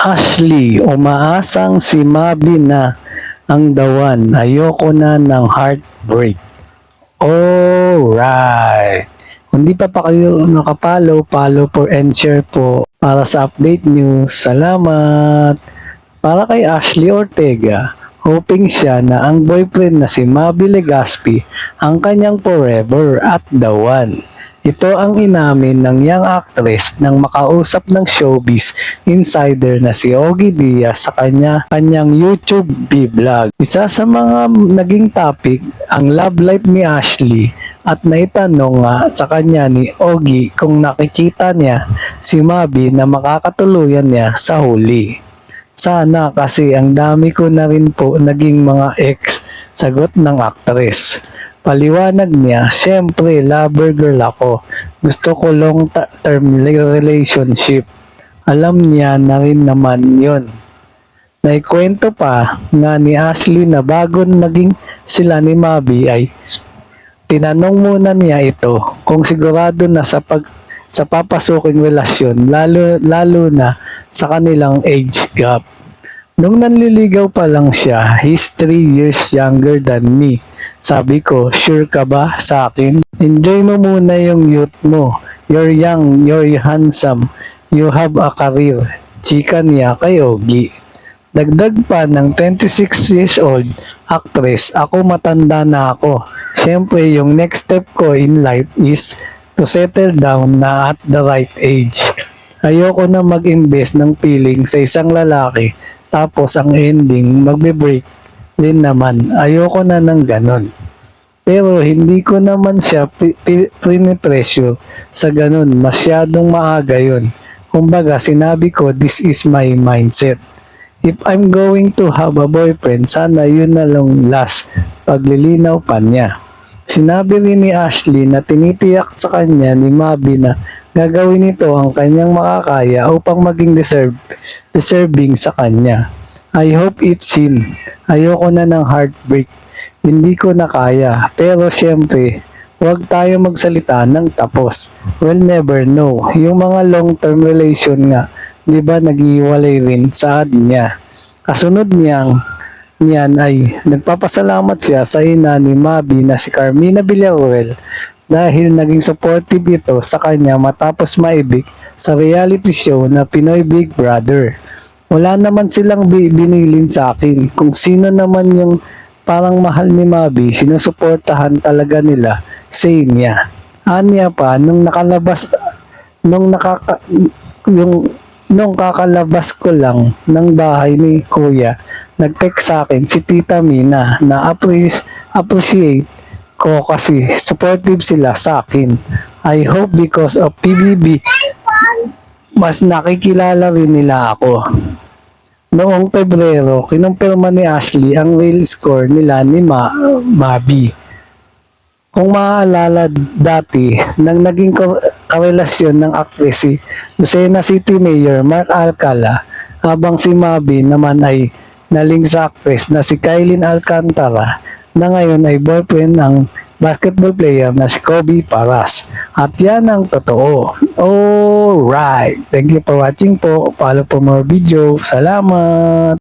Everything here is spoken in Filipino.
Ashley, umaasang si Mabi na ang dawan. Ayoko na ng heartbreak. Alright. Kung di pa kayo nakapalo, follow po and share po para sa update news. Salamat. Para kay Ashley Ortega, hoping siya na ang boyfriend na si Mabi Legaspi ang kanyang forever at the one. Ito ang inamin ng young actress nang makausap ng showbiz insider na si Ogie Diaz sa kanyang YouTube vlog. Isa sa mga naging topic ang love life ni Ashley at naitanong nga sa kanya ni Ogie kung nakikita niya si Mabi na makakatuluyan niya sa huli. Sana kasi ang dami ko na rin po naging mga ex, sagot ng aktres. Paliwanag niya, syempre lover girl ako. Gusto ko long-term relationship. Alam niya na rin naman yon. Naikwento pa nga ni Ashley na bago naging sila ni Mabi ay tinanong muna niya ito kung sigurado na sa papasuking relasyon lalo na sa kanilang age gap. Nung nanliligaw pa lang siya, he's 3 years younger than me. Sabi ko, sure ka ba sa akin? Enjoy mo muna yung youth mo. You're young, you're handsome, you have a career. Chika niya kay Ogie. Dagdag pa ng 26 years old actress, ako matanda na ako. Siyempre, yung next step ko in life is to settle down na at the right age. Ayoko na mag-invest ng feeling sa isang lalaki tapos ang ending magbe-break din naman. Ayoko na ng ganon. Pero hindi ko naman siya pinipresyo sa ganon. Masyadong maaga yun. Kumbaga sinabi ko this is my mindset. If I'm going to have a boyfriend, sana yun na lang last paglilinaw pa niya. Sinabi rin ni Ashley na tinitiyak sa kanya ni Mabi na gagawin ito ang kanyang makakaya upang maging deserving sa kanya. I hope it's him. Ayoko na ng heartbreak. Hindi ko na kaya. Pero syempre, huwag tayo magsalita ng tapos. We'll never know. Yung mga long-term relation nga, di ba nag-iwalay rin sa ad niya. Kasunod niyan ay nagpapasalamat siya sa ina ni Mabi na si Carmina Villarreal dahil naging supportive ito sa kanya matapos maibig sa reality show na Pinoy Big Brother. Wala naman silang binilin sa akin. Kung sino naman yung parang mahal ni Mabi, sinusuportahan talaga nila, say niya. Anya pa, nung kakalabas ko lang ng bahay ni Kuya, nag-text sa akin si Tita Mina na appreciate ko kasi supportive sila sa akin. I hope because of PBB, mas nakikilala rin nila ako. Noong Pebrero, kinumpirma ni Ashley ang real score nila ni Mabi. Kung maaalala dati, nang naging karelasyon ng aktres si Lucena City Mayor Mark Alcala, habang si Mabi naman ay naling sa aktres na si Kylene Alcantara na ngayon ay boyfriend ng basketball player na si Kobe Paras. At yan ang totoo. Alright. Thank you for watching po. Follow for more video. Salamat.